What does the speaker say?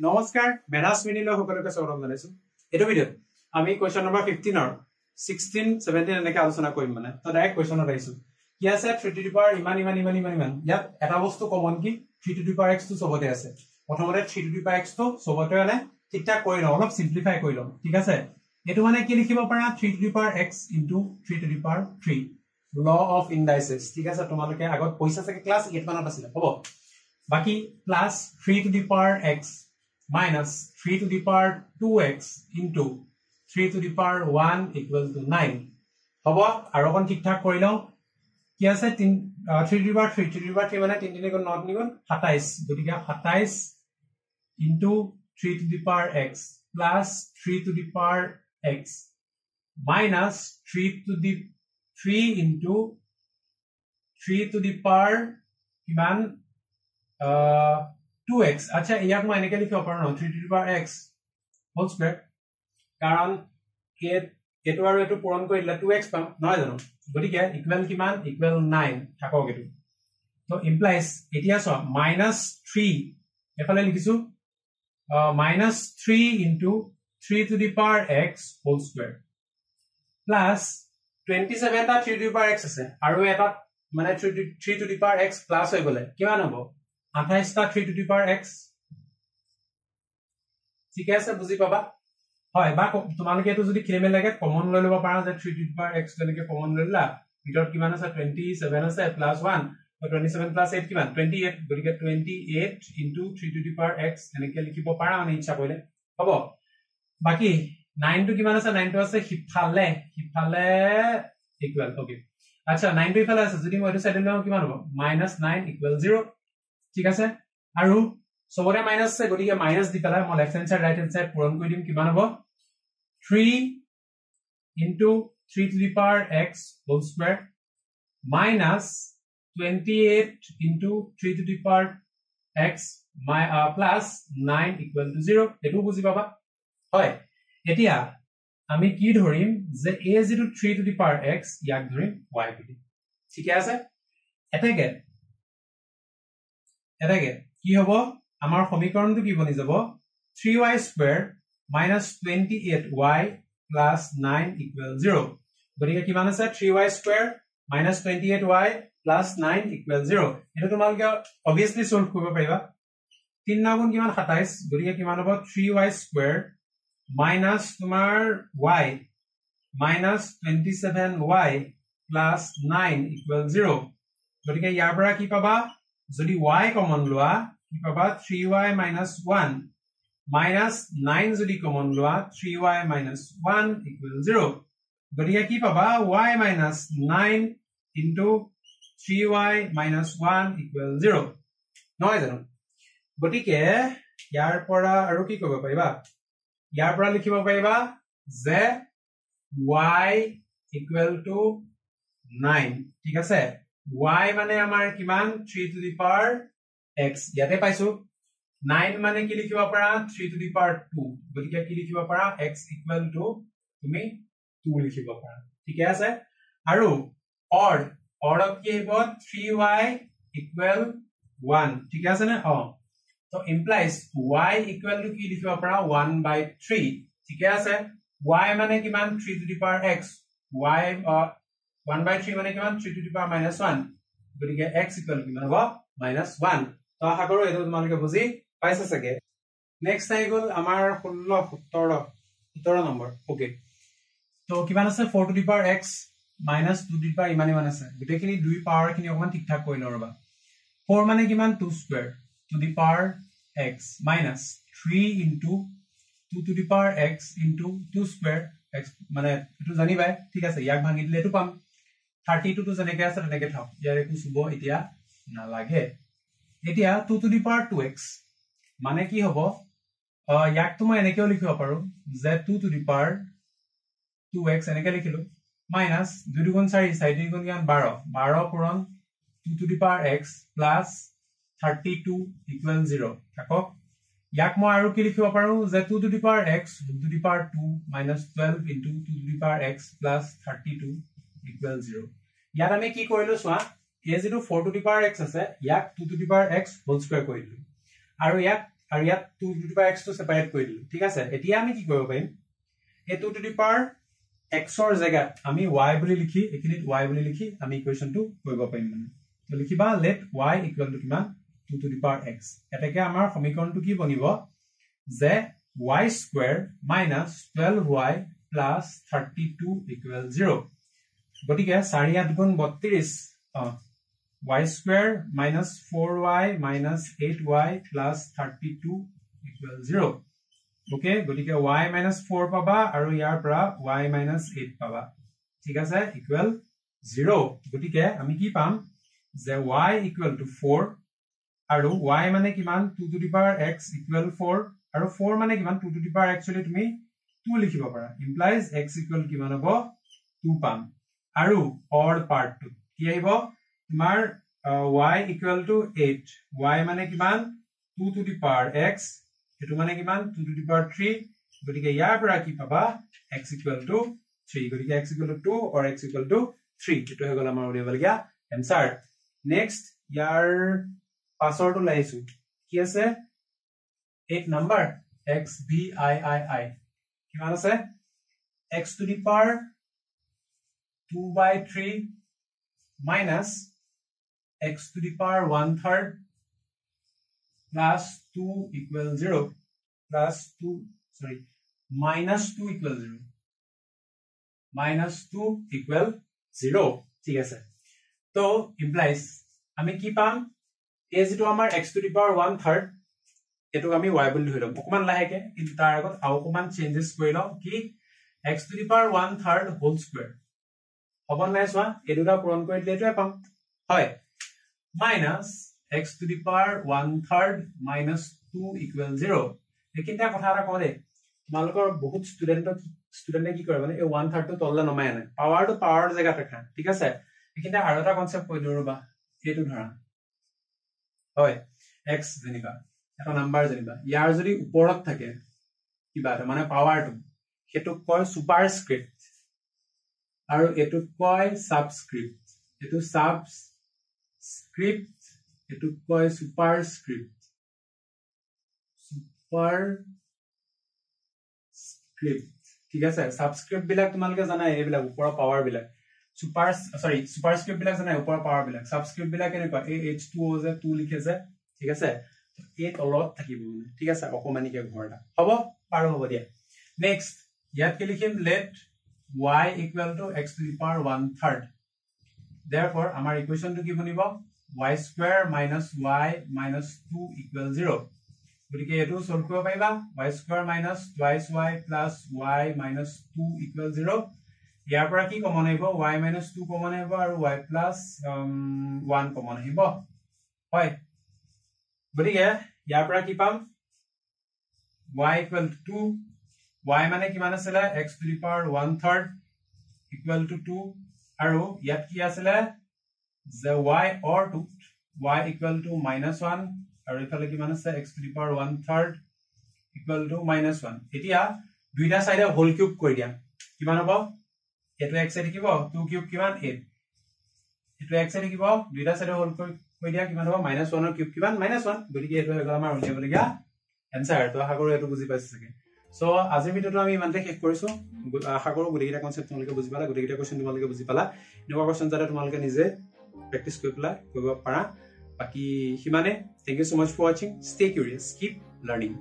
নমস্কাৰ মেধাস মিনিলৈ সকলোকে স্বাগতম জনাইছো এটো ভিডিঅ আমি কোৱেশ্চন নম্বৰ 15 ৰ 16 17 এনেকৈ আলোচনা কৰিম মানে তো ডাইৰেক্ট কোৱেশ্চনত আহিছো কি আছে 3 টু দি পাৱাৰ ইমান ইয়াত এটা বস্তু কমন কি 3 টু দি পাৱাৰ x টো সবতে আছে প্ৰথমতে 3 টু দি পাৱাৰ x টো সবতে মানে ঠিকঠাক কৰি লওঁ অলপ সিম্পলিফাই কৰি লওঁ ঠিক আছে এটো মানে কি লিখিব পাৰা 3 to the power x * 3 to the power 3 law of indices ঠিক আছে তোমালোকে আগত পইচা চাগে ক্লাস 8 মানত আছিল হ'ব বাকি plus 3 to the power x minus 3 to the power 2x into 3 to the power 1 equal to 9 হবো আৰু কোন ঠিকঠাক কৰি লও কি আছে 3 to the power 3 to the power 3 মানে 3 3 গুণ 9 গুণ 27 গতিকে 27 into 3 to the power x plus 3 to the power x minus 3 to the 3 into 3 to the power কিমান 2x আচ্ছা ইয়াক মই এনেকৈ লিখিব পাৰো 3 to the power x whole square কাৰণ এটো আৰু এটো পূৰণ কৰিলে 2x পাম নহয় জানো গতিকে ইকুৱেল কিমান ইকুৱেল 9 থাকক এটো তো ইমপ্লাইজ এতিয়া সব -3 এফালে লিখিছো -3 into 3 to the power x whole square plus 27 টা 3 to the power x আছে আৰু এটা মানে 3 to the power x plus হৈ গলে কিমান হ'ব 28 টা 3 to the power x ঠিক আছে বুজি পাবা হয় বা তোমালোকে এটো যদি খেলমেল লাগে কমন লৈ লব পাৰা যে 3 to the power x তেনেকে কমন লৈলা ভিতৰত কিমান আছে 27 আছে প্লাস 1 27 প্লাস 8 কিমান 28 গতিকে 28 into 3 to the power x এনেকে লিখিব পাৰা মানে ইচ্ছা কৰিলে হ'ব বাকি 9 to কিমান আছে 9 to আছে হিফালে ইকুৱেল ওকে আচ্ছা 9 to ইফালে আছে যদি মই এটো সাইডে লও কিমান হ'ব -9 = 0 ঠিক আছে আৰু সবৰে মাইনাস আছে গতিকে মাইনাস দি পেলাই মই left hand side right hand side পূৰণ কৰি দিম কিমান হ'ব 3 into 3 to the power x whole square minus 28 into 3 to the power x plus 9 equal to 0 এটো বুজি পাবা হয় এতিয়া আমি কি ধৰিম যে a = 3 to the power x ইয়াক ধৰিম y বুলি ঠিক আছে এটাকে কি হ'ব আমাৰ সমীকৰণটো কি বনি যাব 3y square minus 28y plus 9 equal 0 গতিকে কিমান আছে 3y square minus 28y plus 9 equal 0 এটা তোমালোকে obviously সলভ কৰিব পাৰিবা 3 গুণ কিমান 27 গতিকে কিমান হ'ব 3y square minus তোমাৰ y minus 27y plus 9 equal 0 গতিকে ইয়াৰ পৰা কি পাবা যদি y কমন লোৱা কি পাবা 3y minus 1 minus 9 যদি কমন লোৱা 3y minus 1 equal 0 গতিকে কি পাবা y minus 9 into 3y minus 1 equal 0 নহয় জানো গতিকে ইয়াৰ পৰা আৰু কি কৰিব পাৰিবা ইয়াৰ পৰা লিখিব পাৰিবা যে y equal to 9 ঠিক আছে y মানে আমাৰ কিমান 3 to the power x ইয়াতে পাইছো 9 মানে কি লিখিব পাৰা 3 to the power 2 গতিকে কি লিখিব পাৰা x equal to তুমি 2 লিখিব পাৰা ঠিক আছে আৰু অড কি হ'ব 3y equal 1 ঠিক আছে নে তো implies y equal to কি লিখিব পাৰা 1/3 ঠিক আছে y মানে কিমান 3 to the power x y 1/3 মানে কিমান 3 to the power -1 গতিকে x equal কিমান হ'ব -1 তো আশা কৰো এটো তোমালোকে বুজি পাইছা সকে নেক্সট আই গল আমাৰ 16 17 নম্বৰ ওকে তো কিমান আছে 4 to the power x minus 2 to the power ইমানে মান আছে গটেখিনি দুই পাৱাৰ খিনি অকমান ঠিক ঠাক কৰি লৰবা 4 মানে কিমান 2 square to the power x minus 3 into 2 to the power x into 2 square x মানে এটো জানিবাই ঠিক আছে ইয়াক ভাঙি দিলে এটো পাম 32 to জনেকে আছে তেনেকে থাক ইয়াৰ একো সুব এতিয়া না লাগে এতিয়া 2 to the power 2x মানে কি হ'ব ইয়াক তো মই এনেকেও লিখিব পাৰো যে 2 to the power 2x এনেকে লিখিলো minus 2 গুণ 4 4 গুণ 12 পূৰণ 2 to the power x plus 32 equal 0 থাকক ইয়াক মই আৰু কি লিখিব পাৰো যে 2 to the power x to the power 2 minus 12 into 2 to the power x plus 32 equal 0 ইয়াত আমি কি কৰিলো সোৱা a যেটো 4 to the power x আছে ইয়াক 2 to the power x whole square কৰিলো আৰু ইয়াক আৰু ইয়াত 2 to the power x টো সেপাৰেট কৰি দিলো ঠিক আছে এতিয়া আমি কি কৰিব পাৰিম এই 2 to the power x ৰ জায়গাত আমি y বুলি লিখি এখিনিত y বুলি লিখি আমি ইকুৱেশনটো কৰিব পাৰিম মানে তো লিখিবা let y equal to কিমান 2 to the power x এটাকে আমাৰ সমীকৰণটো কি বনিব যে y square minus 12y plus 32 equal 0 গটিকে 4 8 গুণ 32 y square minus 4y minus 8y plus 32 equal 0 okay গটিকে y minus 4 পাবা আৰু ইয়াৰ পৰা y minus 8 পাবা ঠিক আছে equal 0 গটিকে আমি কি পাম যে y equal to 4 আৰু y মানে কিমান 2 to the power x equal 4 আৰু 4 মানে কিমান 2 to the power actually তুমি 2 লিখিব পাৰা implies x equal কিমান হ'ব 2 পাম আৰু or part টো কি আহিব তোমাৰ y equal to 8 y মানে কিমান 2 to the power x এটো মানে কিমান 2 to the power 3 গটিকে ইয়াৰ পৰা কি পাবা x equal to 3 গটিকে x equal to 2 or x equal to 3 এটো হৈ গল আমাৰ উলিয়াবলগীয়া आंसर নেক্সট ইয়াৰ পাছৰটো লাইছো কি আছে 8 number x b I I I কিমান আছে x to the power 2/3 minus x to the power 1/3 plus 2 equal 0 plus 2 sorry minus 2 equal 0 minus 2 equal 0 ঠিক আছে তো implies আমি কি পাম a যেটো আমাৰ x to the power 1/3 এটো আমি y বুলি ধৰি লম অকমান লাহেকে কিন্তু তাৰ আগত অকমান চেঞ্জেস কৰি লও কি x to the power 1/3 whole square হবন নাই সোৱা এই দুটা পূৰণ কৰি দিলে এটোই পাম হয় minus x to the power 1/3 minus 2 equal 0 একিটা কথা এটা কও দে তোমালোকৰ বহুত ষ্টুডেন্টে কি কৰে মানে এই 1/3 টো তললে নমাই আনে পাৱাৰ টো পাৱাৰ জায়গা ৰাখা ঠিক আছে একিটা আৰু এটা কনসেপ্ট কৈ দিও ৰবা এটো ধৰা হয় x যেনিবা এটা নাম্বাৰ যেনিবা ইয়াৰ যদি ওপৰত থাকে কিবা এটা মানে পাৱাৰটো হেতু কয় সুপাৰস্ক্ৰিপ্ট আৰু এটো কয় সাবস্ক্ৰিপ্ট এটো সাবস্ক্ৰিপ্ট এটো কয় সুপাৰস্ক্ৰিপ্ট ঠিক আছে সাবস্ক্ৰিপ্ট বিলাক তোমালকে জানাই এইবিলাক ওপৰৰ পাৱাৰ বিলাক সুপাৰস্ক্ৰিপ্ট বিলাক জানাই ওপৰৰ পাৱাৰ বিলাক সাবস্ক্ৰিপ্ট বিলাক কেনেকুৱা এই h2o যে 2 লিখেছে ঠিক আছে এই তলত থাকিব মানে ঠিক আছে অকমানিকে ঘৰটা হ'ব পাৰো হ'ব দিয়া নেক্সট ইয়াত কি লিখিম let y equal to x to the power 1/3 therefore আমাৰ ইকুৱেশনটো কি বনিব y square minus y minus 2 equal 0 গতিকে এটো সলভ কৰিব পাৰিবা y square minus twice y plus y minus 2 equal 0 ইয়াৰ পৰা কি কমন আহিব y minus 2 কমন আহিব আৰু y plus 1 কমন আহিব হয় গতিকে ইয়াৰ পৰা কি পাম y equal to 2 y মানে কিমান আছিল x to the power 1/3 equal to 2 আৰু ইয়াত কি আছিল যে y or 2 y equal to -1 আৰু ইফালে কিমান আছে x to the power 1/3 equal to -1 এতিয়া দুইটা সাইডে হোল কিউব কৰি দিয়া কিমান হ'ব এটো x এ থাকিব 2 কিউব কিমান 8 এটো x এ থাকিব দুইটা সাইডে হোল কৰি দিয়া কিমান হ'ব -1 ৰ কিউব কিমান -1 গতিকে এটো হৈ গল আমাৰ উলিয়াবলগীয়া आंसर তো আশা কৰো এটো বুজি পাইছে চাগে সো আজি ভিডিওটো আমি ইমানতে শেষ কৰিছো আশা কৰো গুটেকিটা কনসেপ্ট তোমালোকে বুজি পালা গুটেকিটা কোৱেশ্চন তোমালোকে বুজি পালা এনেকুৱা কোৱেশ্চন যাতে তোমালোকে নিজে প্ৰেক্টিস কৰিব পাৰা বাকি হিমানে thank you so much for watching stay curious keep learning